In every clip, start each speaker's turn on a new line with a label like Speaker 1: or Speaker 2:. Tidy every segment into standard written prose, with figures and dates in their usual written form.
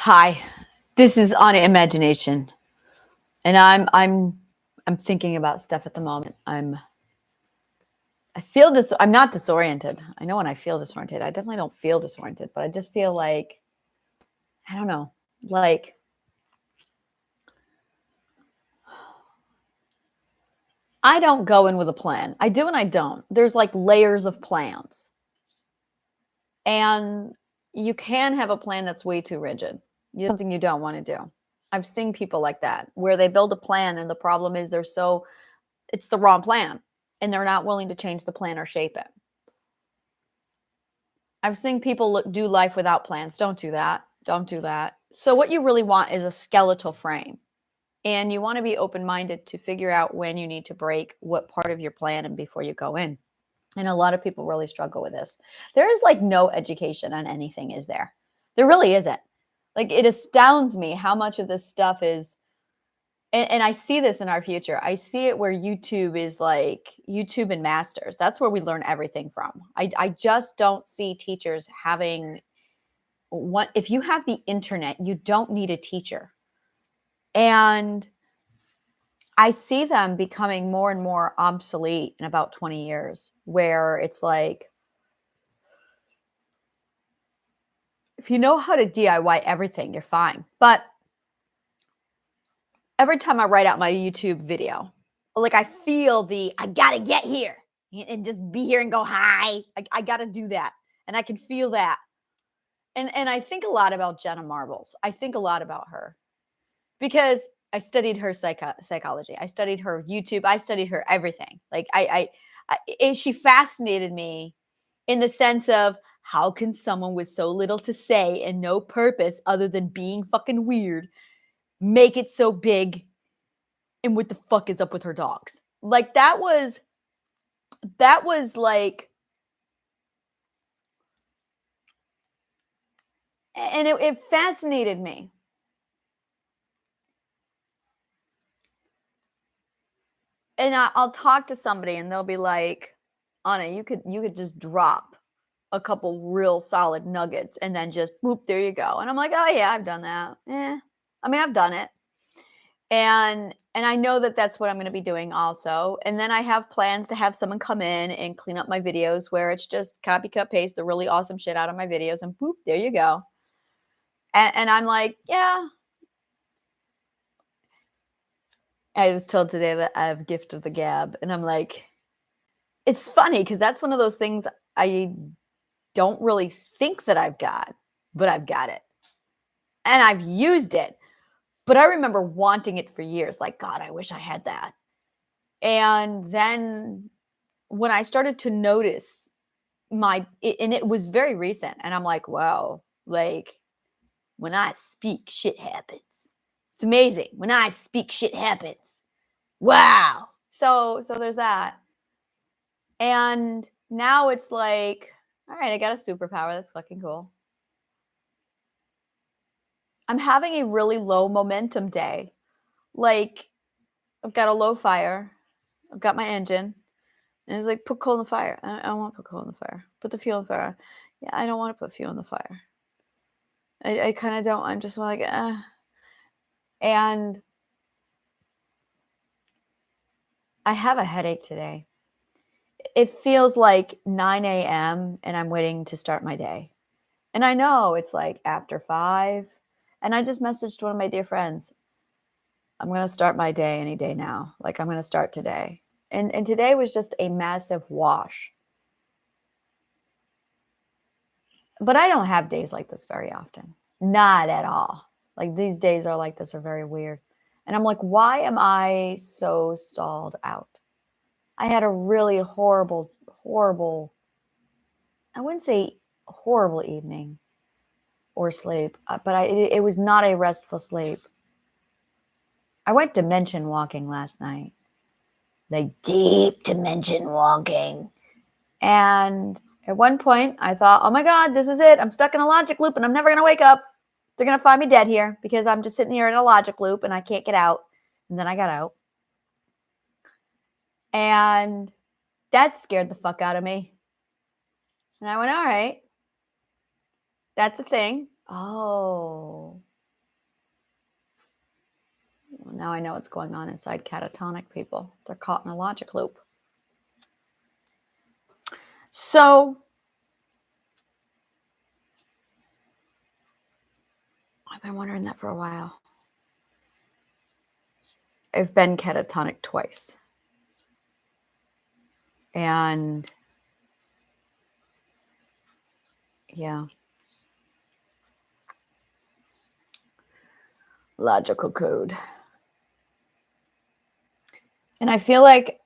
Speaker 1: Hi, this is on imagination, and I'm thinking about stuff at the moment. I'm not disoriented. I know when I feel disoriented. I definitely don't feel disoriented, but I just feel like I don't know, like I don't go in with a plan. I do and I don't. There's like layers of plans, and you can have a plan that's way too rigid. Something you don't want to do. I've seen people like that where they build a plan, and the problem is it's the wrong plan and they're not willing to change the plan or shape it. I've seen people do life without plans. Don't do that. Don't do that. So, what you really want is a skeletal frame. And you want to be open minded to figure out when you need to break what part of your plan and before you go in. And a lot of people really struggle with this. There is like no education on anything, is there? There really isn't. Like, it astounds me how much of this stuff is and I see this in our future. I see it where YouTube is like YouTube and masters. That's where we learn everything from. I just don't see teachers having one. If you have the internet, you don't need a teacher. And I see them becoming more and more obsolete in about 20 years, where it's like, if you know how to DIY everything, you're fine. But every time I write out my YouTube video, like I feel I gotta get here and just be here and go hi. I gotta do that. And I can feel that. And I think a lot about Jenna Marbles. I think a lot about her because I studied her psychology. I studied her YouTube. I studied her everything. Like she fascinated me in the sense of how can someone with so little to say and no purpose other than being fucking weird make it so big, and what the fuck is up with her dogs? Like that was like, and it fascinated me. And I'll talk to somebody and they'll be like, Anna, you could just drop a couple real solid nuggets and then just boop, there you go. And I'm like, oh yeah, I've done that. I mean, I've done it. And I know that that's what I'm going to be doing also. And then I have plans to have someone come in and clean up my videos where it's just copy, cut, paste the really awesome shit out of my videos and boop, there you go. And I'm like, yeah. I was told today that I have gift of the gab. And I'm like, it's funny because that's one of those things I don't really think that I've got, but I've got it. And I've used it. But I remember wanting it for years. Like, God, I wish I had that. And then when I started to notice and it was very recent, and I'm like, wow, like when I speak, shit happens. It's amazing. When I speak, shit happens. Wow. So there's that. And now it's like, all right, I got a superpower. That's fucking cool. I'm having a really low momentum day. Like, I've got a low fire. I've got my engine. And it's like, put coal in the fire. I don't want to put coal in the fire. Put the fuel in the fire. Yeah, I don't want to put fuel in the fire. I kind of don't. I'm just like, And I have a headache today. It feels like 9 a.m. and I'm waiting to start my day. And I know it's like after 5. And I just messaged one of my dear friends. I'm going to start my day any day now. Like, I'm going to start today. And today was just a massive wash. But I don't have days like this very often. Not at all. Like, these days are like this are very weird. And I'm like, why am I so stalled out? I had a really horrible, I wouldn't say horrible evening or sleep, but it was not a restful sleep. I went dimension walking last night. Like deep dimension walking. And at one point, I thought, oh my God, this is it. I'm stuck in a logic loop and I'm never going to wake up. They're going to find me dead here because I'm just sitting here in a logic loop and I can't get out. And then I got out. And that scared the fuck out of me. And I went, all right, that's a thing. Oh, now I know what's going on inside catatonic people. They're caught in a logic loop. So I've been wondering that for a while. I've been catatonic twice. And yeah. Logical code. And I feel like,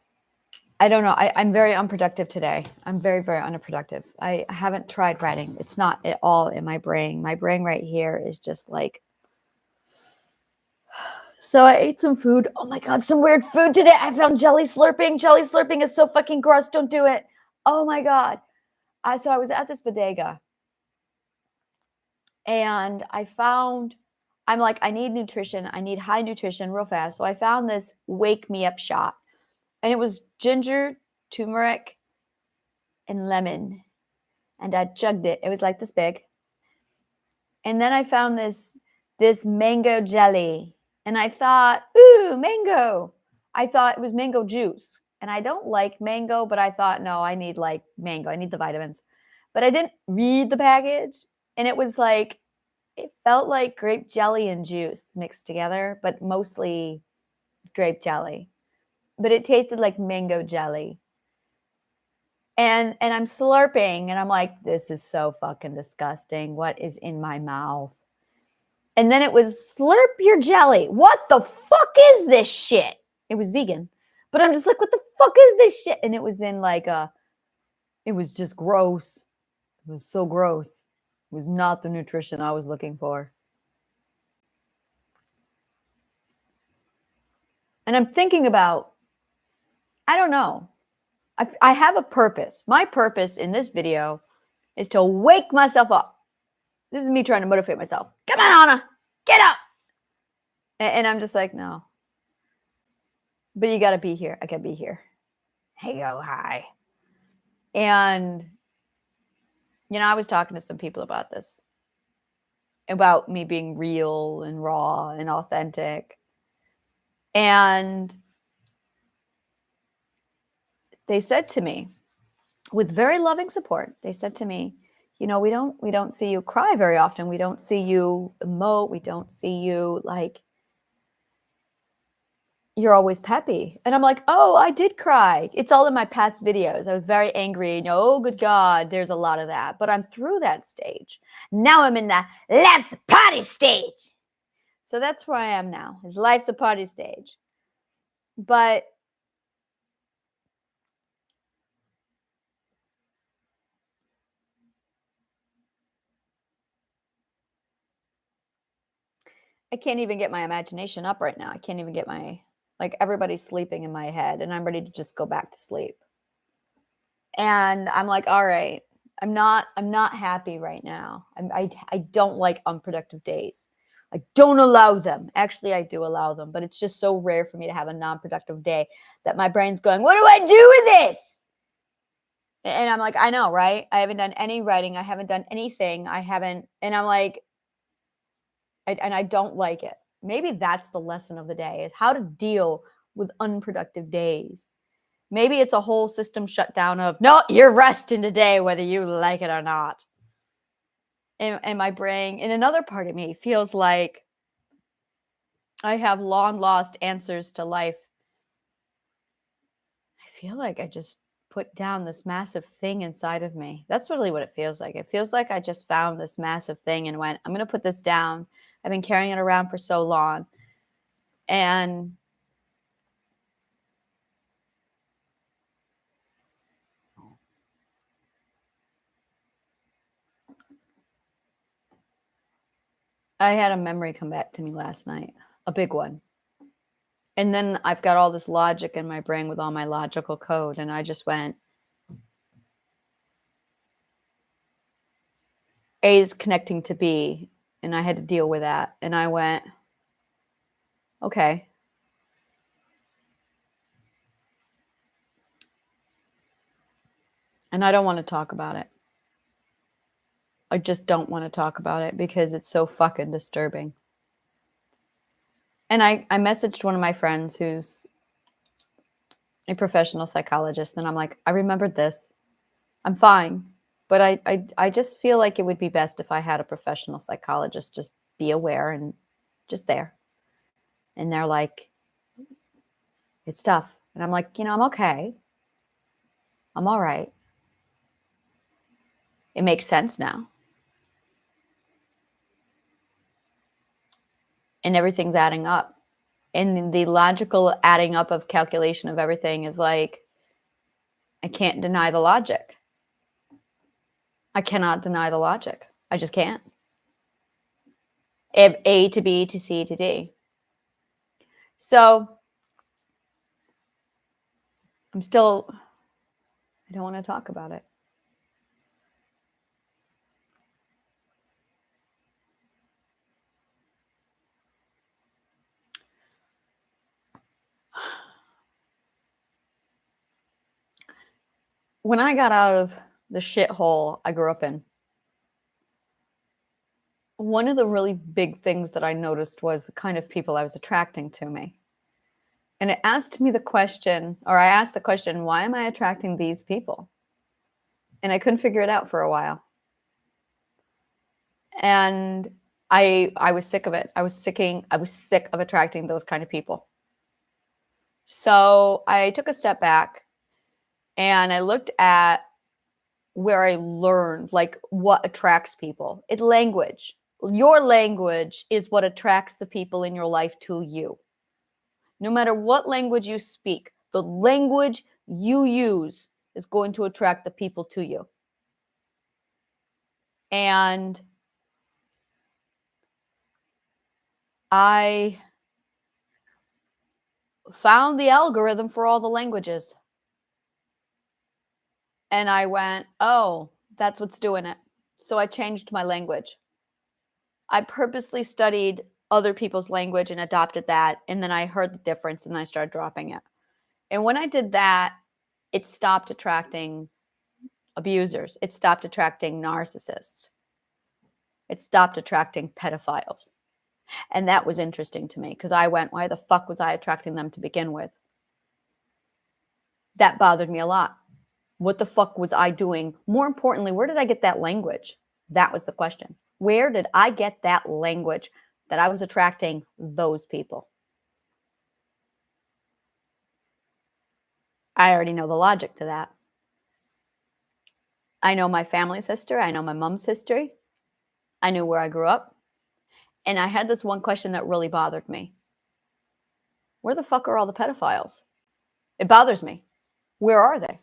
Speaker 1: I don't know, I'm very unproductive today. I'm very, very unproductive. I haven't tried writing. It's not at all in my brain. My brain right here is just like, so I ate some food. Oh my God, some weird food today. I found jelly slurping. Jelly slurping is so fucking gross. Don't do it. Oh my God. So I was at this bodega and I'm like, I need nutrition. I need high nutrition real fast. So I found this wake me up shot and it was ginger, turmeric, and lemon. And I chugged it. It was like this big. And then I found this mango jelly. And I thought, ooh, mango. I thought it was mango juice. And I don't like mango, but I thought, no, I need like mango. I need the vitamins. But I didn't read the package. And it was like, it felt like grape jelly and juice mixed together, but mostly grape jelly. But it tasted like mango jelly. And I'm slurping and I'm like, this is so fucking disgusting. What is in my mouth? And then it was slurp your jelly. What the fuck is this shit? It was vegan. But I'm just like, what the fuck is this shit? And it was in like it was just gross. It was so gross. It was not the nutrition I was looking for. And I'm thinking about, I don't know. I have a purpose. My purpose in this video is to wake myself up. This is me trying to motivate myself. Come on, Anna, get up. And I'm just like, no. But you got to be here. I got to be here. Hey, go, hi. And, you know, I was talking to some people about this, about me being real and raw and authentic. And they said to me, with very loving support, they said to me, you know, we don't see you cry very often. We don't see you emote. We don't see you like, you're always peppy. And I'm like, oh, I did cry. It's all in my past videos. I was very angry. You know, oh, good God, there's a lot of that. But I'm through that stage. Now I'm in the life's a party stage. So that's where I am now, is life's a party stage. But I can't even get my imagination up right now. I can't even get like everybody's sleeping in my head and I'm ready to just go back to sleep. And I'm like, all right, I'm not happy right now. I don't like unproductive days. I don't allow them. Actually, I do allow them, but it's just so rare for me to have a non-productive day that my brain's going, what do I do with this? And I'm like, I know, right? I haven't done any writing. I haven't done anything. And I'm like, I don't like it. Maybe that's the lesson of the day, is how to deal with unproductive days. Maybe it's a whole system shutdown of, no, you're resting today, whether you like it or not. And my brain, and another part of me feels like I have long lost answers to life. I feel like I just put down this massive thing inside of me. That's really what it feels like. It feels like I just found this massive thing and went, I'm going to put this down. I've been carrying it around for so long. And I had a memory come back to me last night, a big one. And then I've got all this logic in my brain with all my logical code. And I just went, A is connecting to B. And I had to deal with that. And I went, okay. And I don't want to talk about it. I just don't want to talk about it because it's so fucking disturbing. And I messaged one of my friends who's a professional psychologist, and I'm like, I remembered this. I'm fine. But I just feel like it would be best if I had a professional psychologist just be aware and just there. And they're like, it's tough. And I'm like, I'm okay. I'm all right. It makes sense now. And everything's adding up. And the logical adding up of calculation of everything is like, I can't deny the logic. I cannot deny the logic. I just can't. A to B to C to D. So I don't want to talk about it. When I got out of the shithole I grew up in, one of the really big things that I noticed was the kind of people I was attracting to me. And it asked me the question, or I asked the question, why am I attracting these people? And I couldn't figure it out for a while. And I was sick of it. I was sick of attracting those kind of people. So I took a step back and I looked at where I learned like what attracts people. It's language. Your language is what attracts the people in your life to you. No matter what language you speak, the language you use is going to attract the people to you. And I found the algorithm for all the languages. And I went, oh, that's what's doing it. So I changed my language. I purposely studied other people's language and adopted that. And then I heard the difference and I started dropping it. And when I did that, it stopped attracting abusers. It stopped attracting narcissists. It stopped attracting pedophiles. And that was interesting to me because I went, why the fuck was I attracting them to begin with? That bothered me a lot. What the fuck was I doing? More importantly, where did I get that language? That was the question. Where did I get that language that I was attracting those people? I already know the logic to that. I know my family's history. I know my mom's history. I knew where I grew up. And I had this one question that really bothered me. Where the fuck are all the pedophiles? It bothers me. Where are they?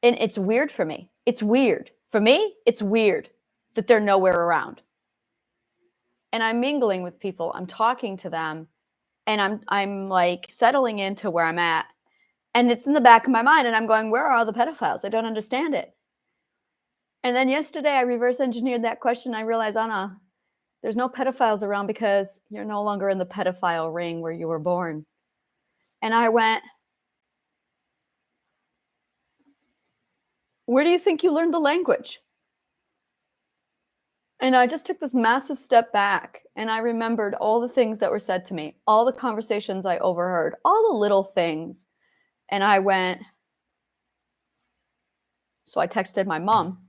Speaker 1: And it's weird for me. It's weird. For me, it's weird that they're nowhere around. And I'm mingling with people. I'm talking to them. And I'm like settling into where I'm at. And it's in the back of my mind. And I'm going, where are all the pedophiles? I don't understand it. And then yesterday I reverse engineered that question. I realized, Anna, there's no pedophiles around because you're no longer in the pedophile ring where you were born. And I went, where do you think you learned the language? And I just took this massive step back and I remembered all the things that were said to me, all the conversations I overheard, all the little things. And I went, so I texted my mom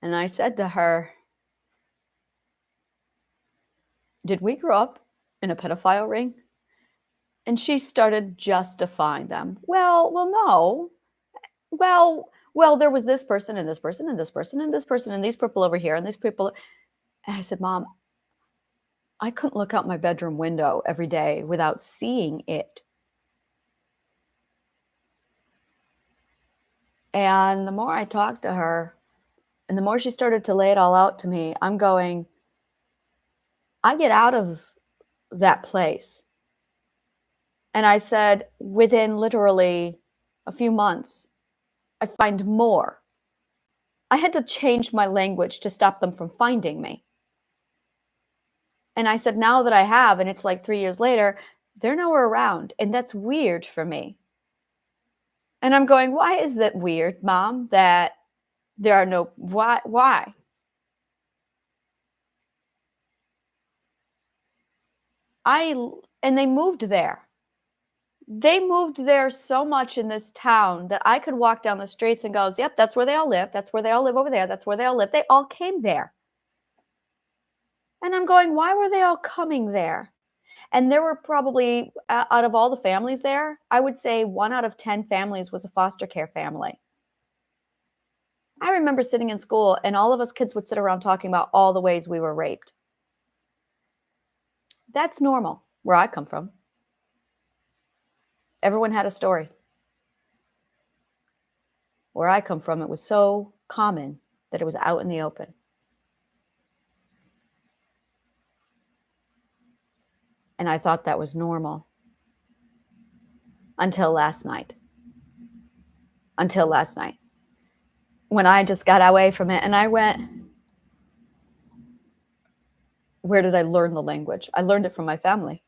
Speaker 1: and I said to her, did we grow up in a pedophile ring? And she started justifying them. Well, no. Well, there was this person and this person and this person and this person and these people over here and these people. And I said, Mom, I couldn't look out my bedroom window every day without seeing it. And the more I talked to her and the more she started to lay it all out to me, I'm going, I get out of that place. And I said, within literally a few months, I find more. I had to change my language to stop them from finding me. And I said, now that I have, and it's like 3 years later, they're nowhere around. And that's weird for me. And I'm going, why is that weird, Mom, that there are no, why? And they moved there. They moved there so much in this town that I could walk down the streets and go, yep, that's where they all live. That's where they all live over there. That's where they all live. They all came there. And I'm going, why were they all coming there? And there were probably, out of all the families there, I would say 1 out of 10 families was a foster care family. I remember sitting in school and all of us kids would sit around talking about all the ways we were raped. That's normal where I come from. Everyone had a story. Where I come from, it was so common that it was out in the open. And I thought that was normal. Until last night. When I just got away from it and I went, where did I learn the language? I learned it from my family.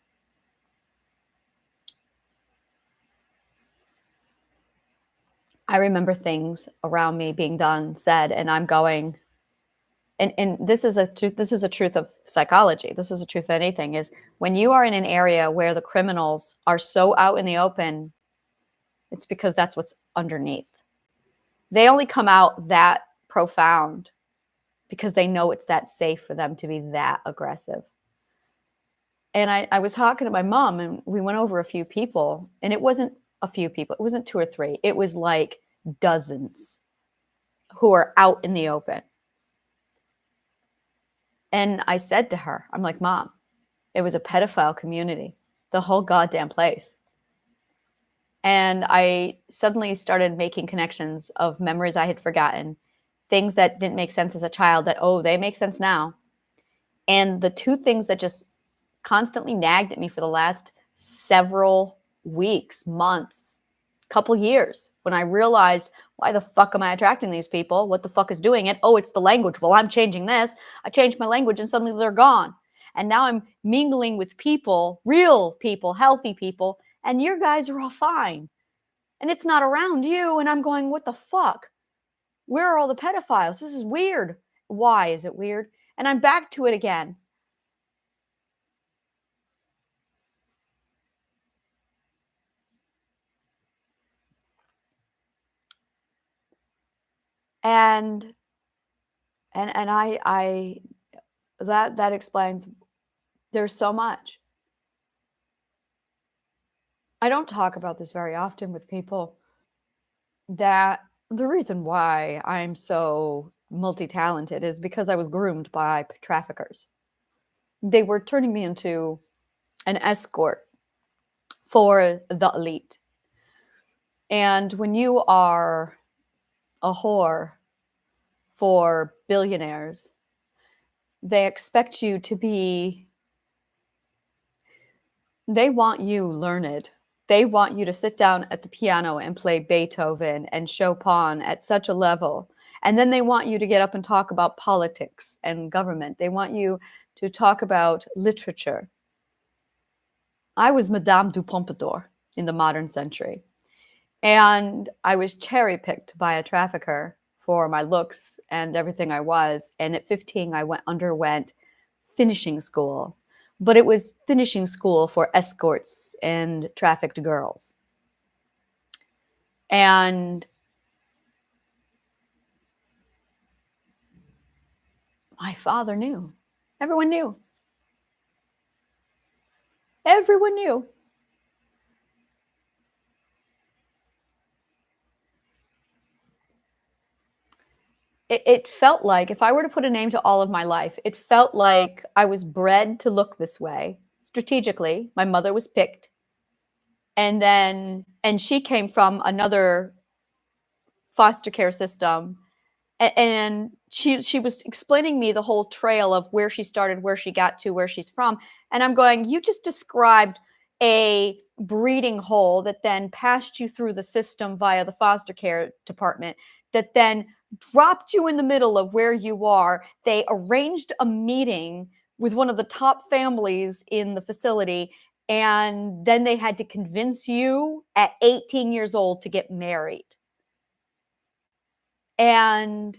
Speaker 1: I remember things around me being done, said, and I'm going, and this is a truth of psychology. This is a truth of anything, is when you are in an area where the criminals are so out in the open, it's because that's what's underneath. They only come out that profound because they know it's that safe for them to be that aggressive. And I was talking to my mom and we went over a few people, and it wasn't a few people. It wasn't 2 or 3. It was like dozens who are out in the open. And I said to her, I'm like, Mom, it was a pedophile community, the whole goddamn place. And I suddenly started making connections of memories I had forgotten, things that didn't make sense as a child that, oh, they make sense now. And the 2 things that just constantly nagged at me for the last several weeks, months, couple years, when I realized, why the fuck am I attracting these people? What the fuck is doing it? Oh, it's the language. Well, I'm changing this. I changed my language and suddenly they're gone. And now I'm mingling with people, real people, healthy people, and your guys are all fine. And it's not around you. And I'm going, what the fuck? Where are all the pedophiles? This is weird. Why is it weird? And I'm back to it again. And I that explains, there's so much. I don't talk about this very often with people, that the reason why I'm so multi-talented is because I was groomed by traffickers. They were turning me into an escort for the elite. And when you are a whore for billionaires, they expect you to be, they want you learned. They want you to sit down at the piano and play Beethoven and Chopin at such a level. And then they want you to get up and talk about politics and government. They want you to talk about literature. I was Madame du Pompadour in the modern century. And I was cherry-picked by a trafficker for my looks and everything I was. And at 15, I underwent finishing school. But it was finishing school for escorts and trafficked girls. And my father knew. Everyone knew. Everyone knew. It felt like, if I were to put a name to all of my life, it felt like I was bred to look this way strategically. My mother was picked. And she came from another foster care system. And she was explaining me the whole trail of where she started, where she got to, where she's from. And I'm going, you just described a breeding hole that then passed you through the system via the foster care department, that then dropped you in the middle of where you are. They arranged a meeting with one of the top families in the facility, and then they had to convince you at 18 years old to get married. And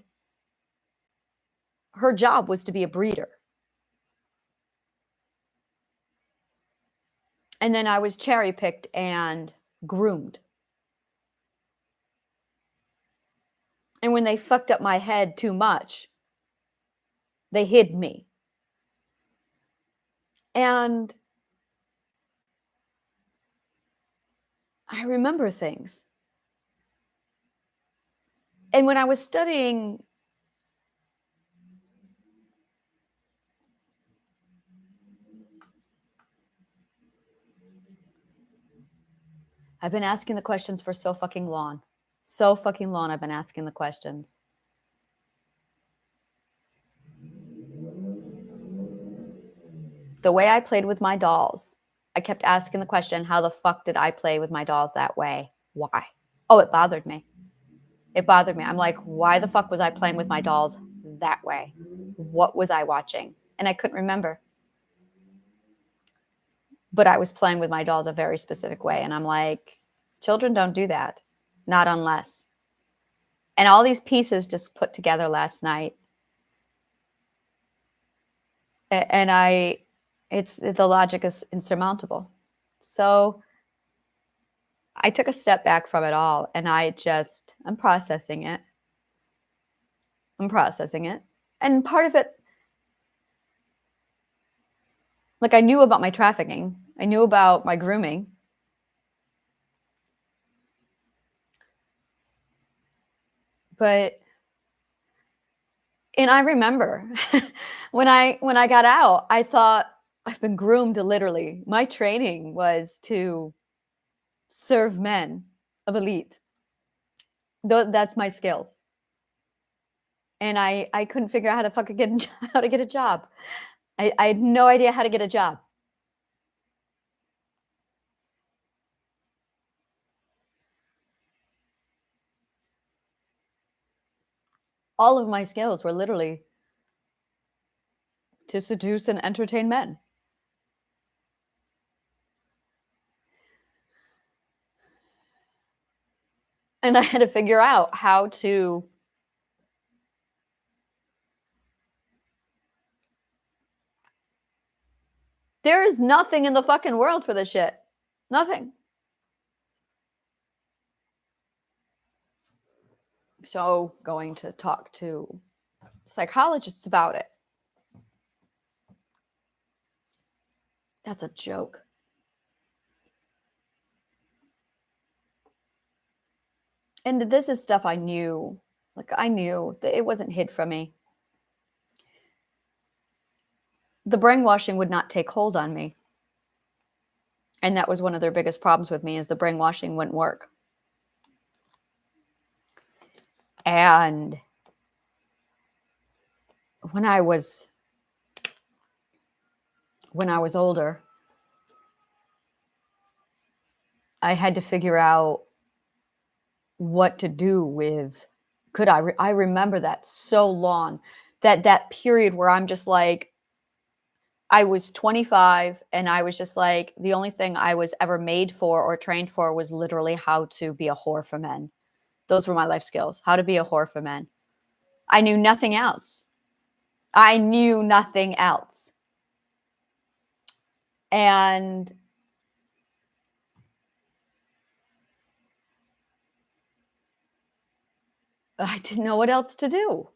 Speaker 1: her job was to be a breeder. And then I was cherry picked and groomed. And when they fucked up my head too much, they hid me. And I remember things. And when I was studying I've been asking the questions for so fucking long. So fucking long I've been asking the questions. The way I played with my dolls, I kept asking the question, how the fuck did I play with my dolls that way? Why? Oh, it bothered me. It bothered me. I'm like, why the fuck was I playing with my dolls that way? What was I watching? And I couldn't remember. But I was playing with my dolls a very specific way. And I'm like, children don't do that. Not unless. And all these pieces just put together last night. And the logic is insurmountable. So I took a step back from it all and I'm processing it. And part of it, like I knew about my trafficking. I knew about my grooming. And I remember when I got out, I thought I've been groomed literally. My training was to serve men of elite. That's my skills. And I couldn't figure out how to get a job. I had no idea how to get a job. All of my skills were literally to seduce and entertain men. And I had to figure out how to there is nothing in the fucking world for this shit. Nothing. So going to talk to psychologists about it. That's a joke. And this is stuff I knew. Like I knew that it wasn't hid from me. The brainwashing would not take hold on me. And that was one of their biggest problems with me is the brainwashing wouldn't work. And when I was older, I had to figure out what to do with I remember that so long, that period where I'm just like, I was 25 and I was just like, the only thing I was ever made for or trained for was literally how to be a whore for men. Those were my life skills, how to be a whore for men. I knew nothing else. And I didn't know what else to do.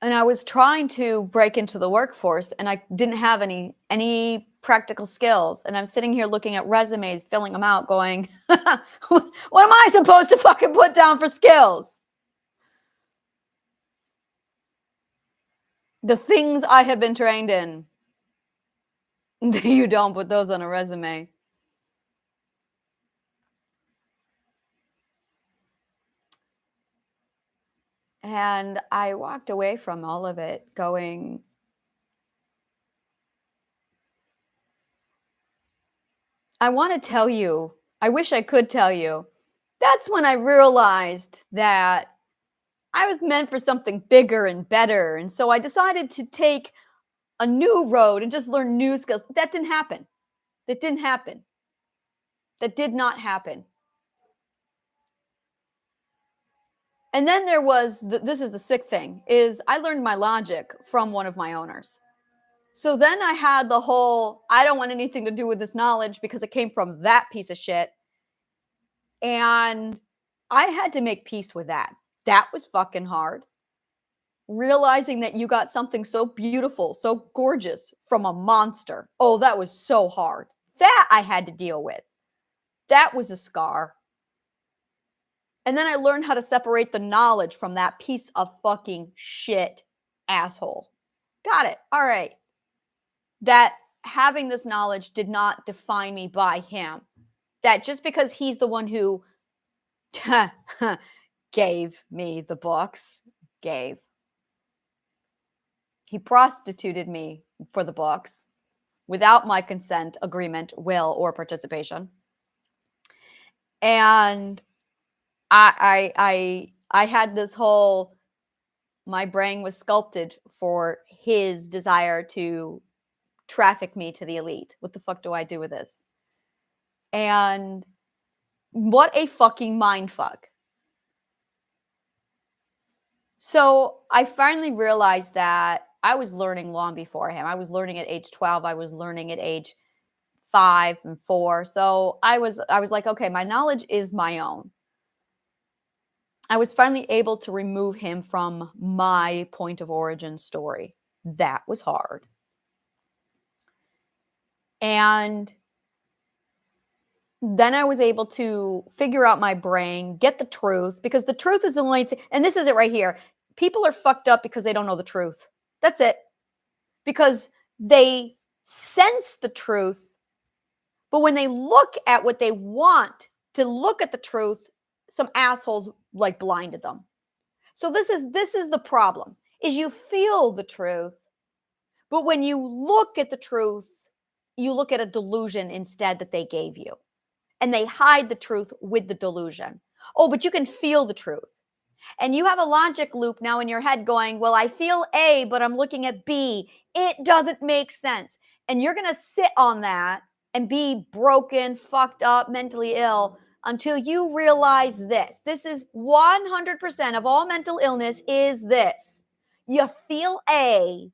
Speaker 1: And I was trying to break into the workforce and I didn't have any practical skills. And I'm sitting here looking at resumes, filling them out, going, what am I supposed to fucking put down for skills? The things I have been trained in. You don't put those on a resume. And I walked away from all of it going, I want to tell you, I wish I could tell you, that's when I realized that I was meant for something bigger and better. And so I decided to take a new road and just learn new skills. That didn't happen. That did not happen. And then there was, this is the sick thing, is I learned my logic from one of my owners. So then I had the whole, I don't want anything to do with this knowledge because it came from that piece of shit. And I had to make peace with that. That was fucking hard. Realizing that you got something so beautiful, so gorgeous from a monster. Oh, that was so hard. That I had to deal with. That was a scar. And then I learned how to separate the knowledge from that piece of fucking shit asshole. Got it. All right. That having this knowledge did not define me by him. That just because he's the one who gave me the books, he prostituted me for the books without my consent, agreement, will, or participation. And I had this whole, my brain was sculpted for his desire to traffic me to the elite. What the fuck do I do with this? And what a fucking mind fuck. So I finally realized that I was learning long before him. I was learning at age 12. I was learning at age 5 and 4. So I was like, okay, my knowledge is my own. I was finally able to remove him from my point of origin story. That was hard. And then I was able to figure out my brain, get the truth, because the truth is the only thing. And this is it right here. People are fucked up because they don't know the truth. That's it. Because they sense the truth, but when they look at what they want to look at the truth, some assholes like blinded them. So this is the problem, is you feel the truth, but when you look at the truth, you look at a delusion instead that they gave you. And they hide the truth with the delusion. Oh, but you can feel the truth. And you have a logic loop now in your head going, well, I feel A, but I'm looking at B. It doesn't make sense. And you're going to sit on that and be broken, fucked up, mentally ill until you realize this. This is 100% of all mental illness is this. You feel A,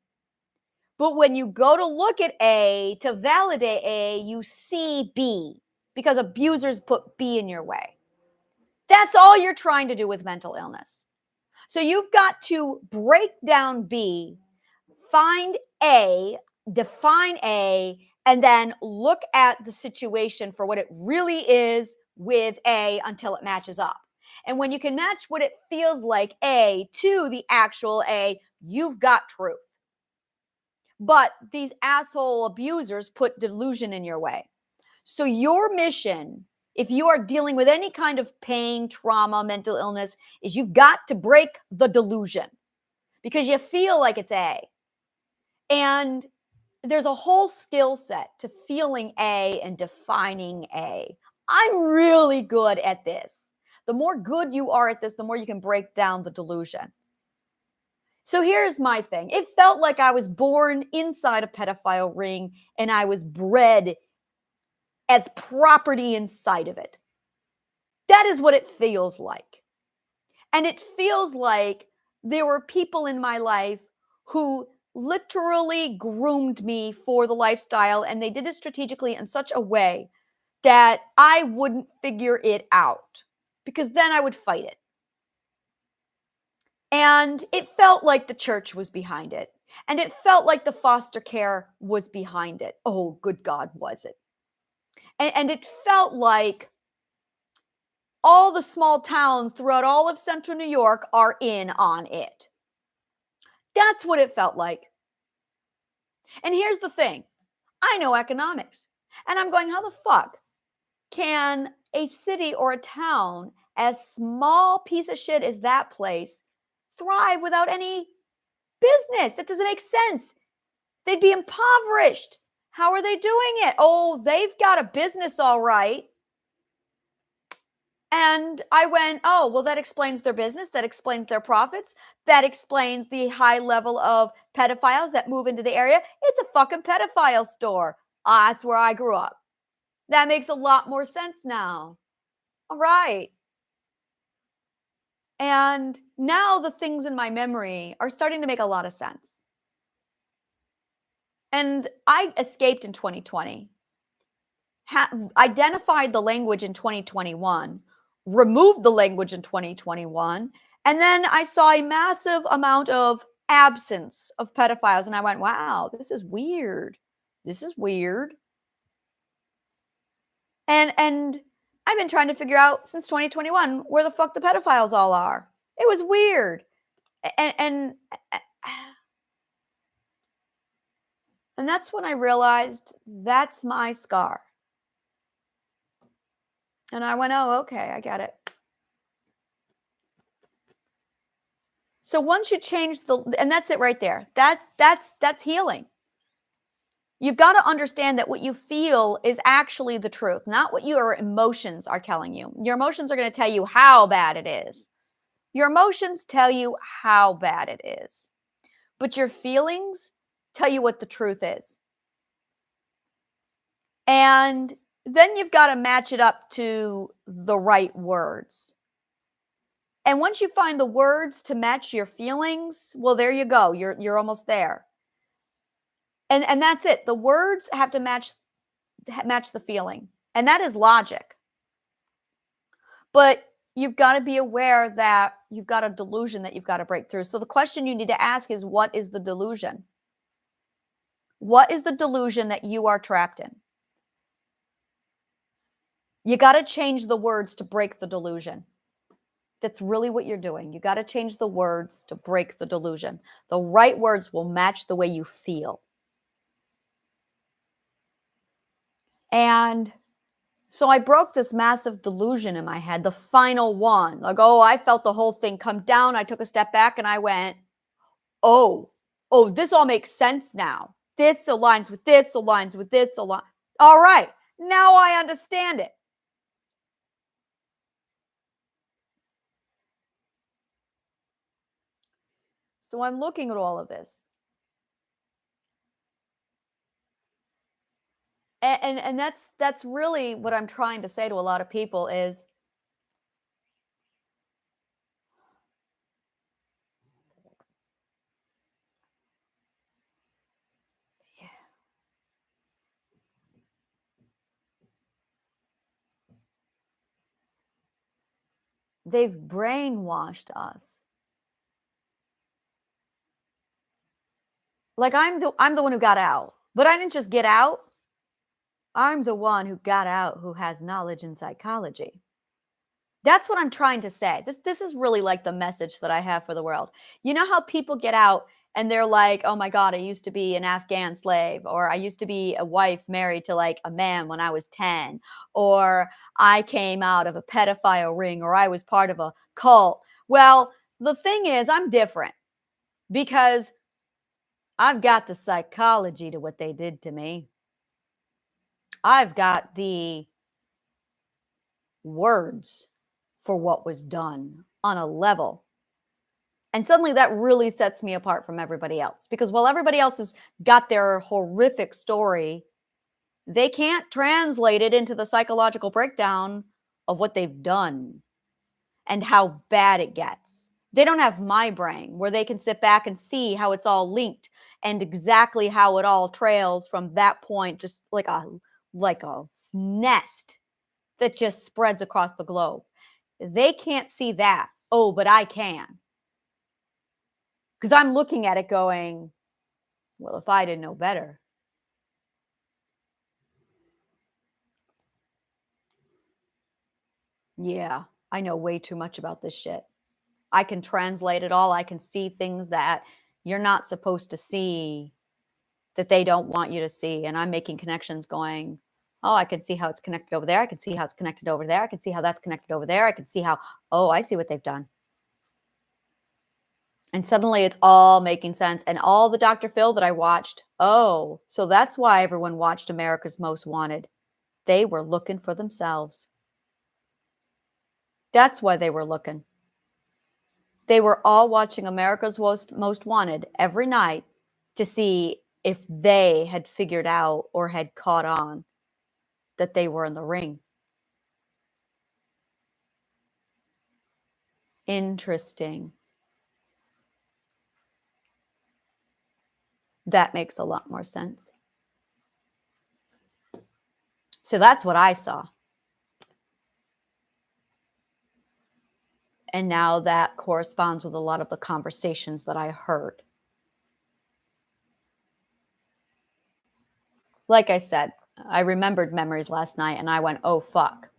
Speaker 1: but when you go to look at A to validate A, you see B because abusers put B in your way. That's all you're trying to do with mental illness. So you've got to break down B, find A, define A, and then look at the situation for what it really is with A until it matches up. And when you can match what it feels like A to the actual A, you've got truth. But these asshole abusers put delusion in your way. So your mission, if you are dealing with any kind of pain, trauma, mental illness, is you've got to break the delusion because you feel like it's A. And there's a whole skill set to feeling A and defining A. I'm really good at this. The more good you are at this, the more you can break down the delusion. So here's my thing. It felt like I was born inside a pedophile ring and I was bred as property inside of it. That is what it feels like. And it feels like there were people in my life who literally groomed me for the lifestyle, and they did it strategically in such a way that I wouldn't figure it out because then I would fight it. And it felt like the church was behind it. And it felt like the foster care was behind it. Oh, good God, was it? And it felt like all the small towns throughout all of central New York are in on it. That's what it felt like. And here's the thing. I know economics. And I'm going, how the fuck can a city or a town as small piece of shit as that place thrive without any business? That doesn't make sense. They'd be impoverished. How are they doing it? Oh, they've got a business all right. And I went, oh, well, that explains their business. That explains their profits. That explains the high level of pedophiles that move into the area. It's a fucking pedophile store. That's where I grew up. That makes a lot more sense now. All right. And now the things in my memory are starting to make a lot of sense. And I escaped in 2020, identified the language in 2021, removed the language in 2021, and then I saw a massive amount of absence of pedophiles. And I went, wow, this is weird. This is weird. And I've been trying to figure out since 2021 where the fuck the pedophiles all are. It was weird. And that's when I realized that's my scar. And I went, oh, okay, I get it. So once you change and that's it right there. That's healing. You've got to understand that what you feel is actually the truth, not what your emotions are telling you. Your emotions are going to tell you how bad it is. Your emotions tell you how bad it is. But your feelings tell you what the truth is. And then you've got to match it up to the right words. And once you find the words to match your feelings, well, there you go. You're almost there. And that's it. The words have to match the feeling. And that is logic. But you've got to be aware that you've got a delusion that you've got to break through. So the question you need to ask is, what is the delusion? What is the delusion that you are trapped in? You got to change the words to break the delusion. That's really what you're doing. You got to change the words to break the delusion. The right words will match the way you feel. And so I broke this massive delusion in my head, the final one. Like, oh, I felt the whole thing come down. I took a step back and I went, oh, this all makes sense now. This aligns with this, aligns with this, all right, now I understand it. So I'm looking at all of this. And that's really what I'm trying to say to a lot of people is, they've brainwashed us. Like I'm the one who got out, but I didn't just get out. I'm the one who got out who has knowledge in psychology. That's what I'm trying to say. This is really like the message that I have for the world. You know how people get out and they're like, oh my God, I used to be an Afghan slave, or I used to be a wife married to like a man when I was 10, or I came out of a pedophile ring, or I was part of a cult. Well, the thing is, I'm different because I've got the psychology to what they did to me. I've got the words for what was done on a level. And suddenly that really sets me apart from everybody else, because while everybody else has got their horrific story, they can't translate it into the psychological breakdown of what they've done and how bad it gets. They don't have my brain where they can sit back and see how it's all linked and exactly how it all trails from that point, just like a nest that just spreads across the globe. They can't see that. Oh, but I can. Because I'm looking at it going, well, if I didn't know better. Yeah, I know way too much about this shit. I can translate it all. I can see things that you're not supposed to see, that they don't want you to see. And I'm making connections going, oh, I can see how it's connected over there. I can see how it's connected over there. I can see how that's connected over there. I can see how, oh, I see what they've done. And suddenly it's all making sense. And all the Dr. Phil that I watched, oh, so that's why everyone watched America's Most Wanted. They were looking for themselves. That's why they were looking. They were all watching America's Most Wanted every night to see if they had figured out or had caught on that they were in the ring. Interesting. That makes a lot more sense. So that's what I saw. And now that corresponds with a lot of the conversations that I heard. Like I said, I remembered memories last night and I went, oh, fuck.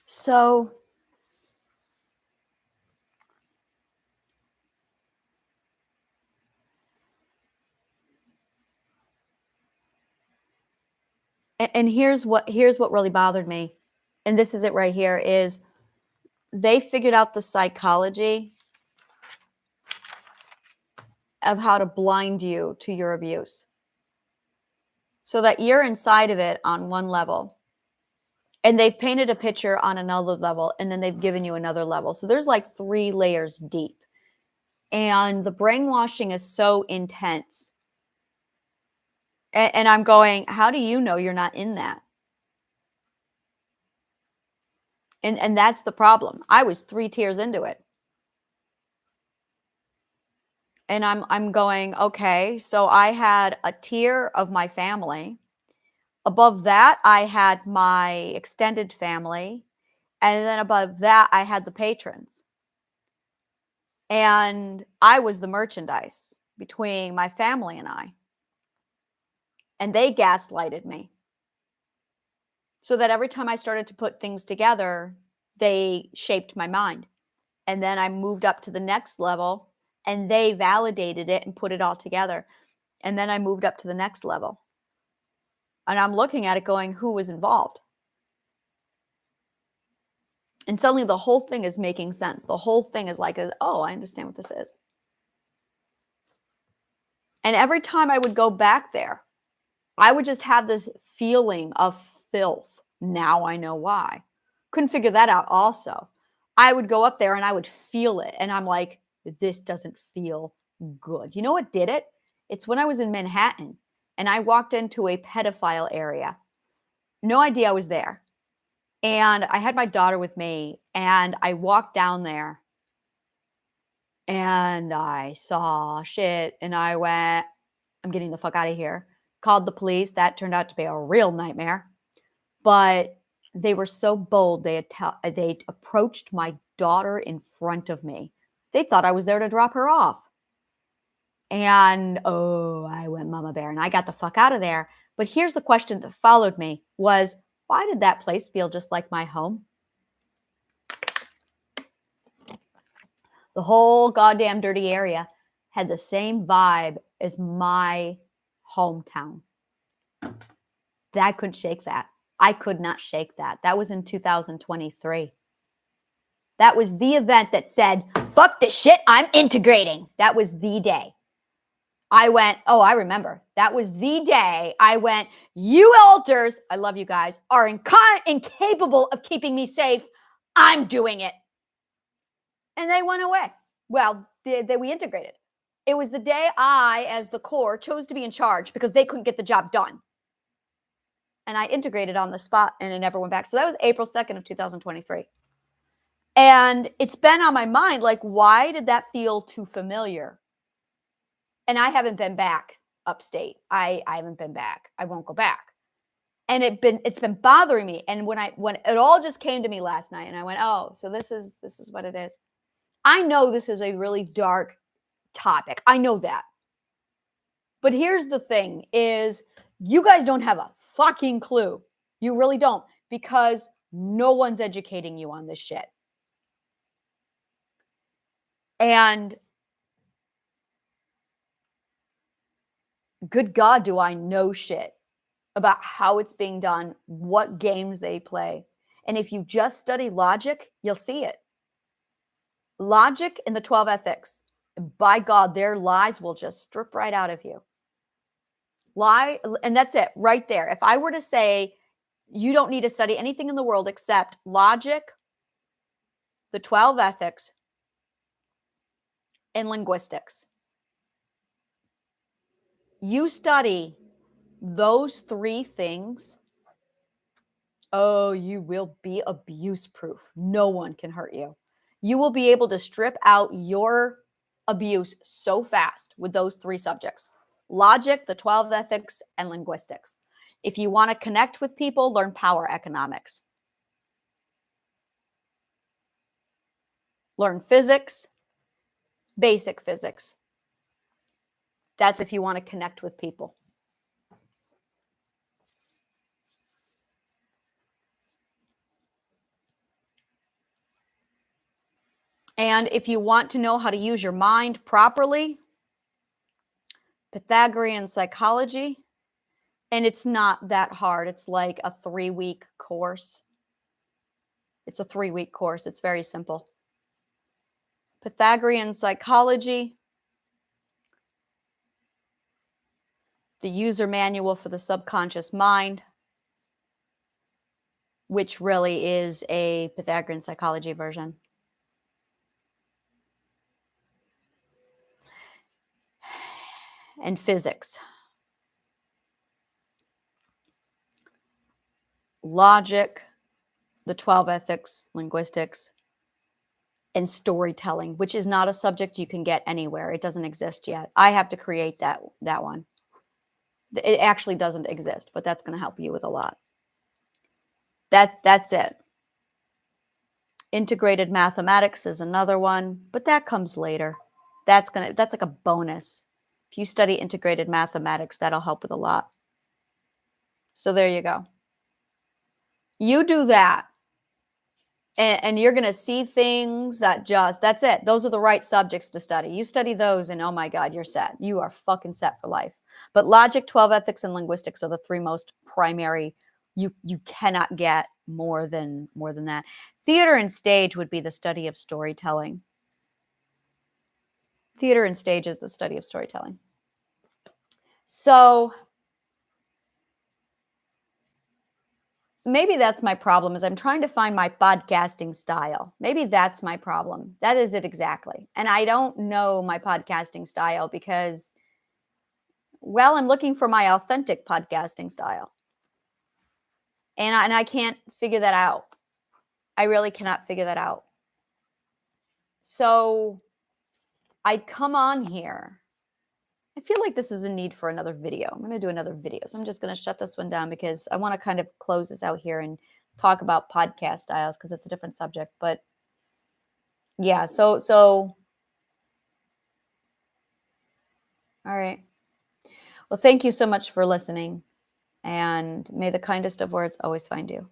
Speaker 1: So and here's what really bothered me. And this is it right here is they figured out the psychology of how to blind you to your abuse. So that you're inside of it on one level. And they've painted a picture on another level, and then they've given you another level. So there's like 3 layers deep. And the brainwashing is so intense. And I'm going, how do you know you're not in that? And that's the problem. I was 3 tiers into it. And I'm going, okay, so I had a tier of my family. Above that, I had my extended family. And then above that, I had the patrons. And I was the merchandise between my family and I. And they gaslighted me. So that every time I started to put things together, they shaped my mind. And then I moved up to the next level and they validated it and put it all together. And then I moved up to the next level. And I'm looking at it going, who was involved? And suddenly the whole thing is making sense. The whole thing is like, oh, I understand what this is. And every time I would go back there, I would just have this feeling of filth. Now I know why. Couldn't figure that out also. I would go up there and I would feel it. And I'm like, this doesn't feel good. You know what did it? It's when I was in Manhattan and I walked into a pedophile area. No idea I was there. And I had my daughter with me and I walked down there and I saw shit and I went, I'm getting the fuck out of here. Called the police. That turned out to be a real nightmare. But they were so bold. They approached my daughter in front of me. They thought I was there to drop her off. And, oh, I went mama bear and I got the fuck out of there. But here's the question that followed me was, why did that place feel just like my home? The whole goddamn dirty area had the same vibe as my hometown. I couldn't shake that. I could not shake that. That was in 2023. That was the event that said, fuck this shit, I'm integrating. That was the day. I went, oh, I remember. That was the day I went, you elders, I love you guys, are incapable of keeping me safe. I'm doing it. And they went away. Well, we integrated. It was the day I, as the core, chose to be in charge because they couldn't get the job done. And I integrated on the spot and it never went back. So that was April 2nd of 2023. And it's been on my mind, like, why did that feel too familiar? And I haven't been back upstate. I haven't been back. I won't go back. And it's been bothering me. And when it all just came to me last night and I went, oh, so this is what it is. I know this is a really dark topic. I know that. But here's the thing is you guys don't have a fucking clue. You really don't, because no one's educating you on this shit. And good God, do I know shit about how it's being done, what games they play. And if you just study logic, you'll see it. Logic and the 12 ethics. By God, their lies will just strip right out of you. Lie, and that's it right there. If I were to say you don't need to study anything in the world except logic, the 12 ethics, and linguistics. You study those 3 things, oh, you will be abuse proof. No one can hurt you. You will be able to strip out your abuse so fast with those 3 subjects: logic, the 12 ethics, and linguistics. If you want to connect with people, learn power economics. Learn physics, basic physics. That's if you want to connect with people. And if you want to know how to use your mind properly, Pythagorean psychology, and it's not that hard. It's like a 3-week course. It's a 3-week course. It's very simple. Pythagorean psychology, the user manual for the subconscious mind, which really is a Pythagorean psychology version. And physics. Logic, the 12 ethics, linguistics, and storytelling, which is not a subject you can get anywhere. It doesn't exist yet. I have to create that one. It actually doesn't exist, but that's going to help you with a lot. That's it. Integrated mathematics is another one, but that comes later. That's like a bonus. If you study integrated mathematics, that'll help with a lot. So there you go. You do that. And you're going to see things that's it. Those are the right subjects to study. You study those and oh my God, you're set. You are fucking set for life. But logic, 12 ethics, and linguistics are the 3 most primary. You cannot get more than that. Theater and stage would be the study of storytelling. Theater and stage is the study of storytelling. So maybe that's my problem, is I'm trying to find my podcasting style. Maybe that's my problem. That is it exactly. And I don't know my podcasting style because, well, I'm looking for my authentic podcasting style. And I can't figure that out. I really cannot figure that out. So I come on here. I feel like this is a need for another video. I'm going to do another video. So I'm just going to shut this one down because I want to kind of close this out here and talk about podcast styles because it's a different subject. But yeah, so all right. Well, thank you so much for listening, and may the kindest of words always find you.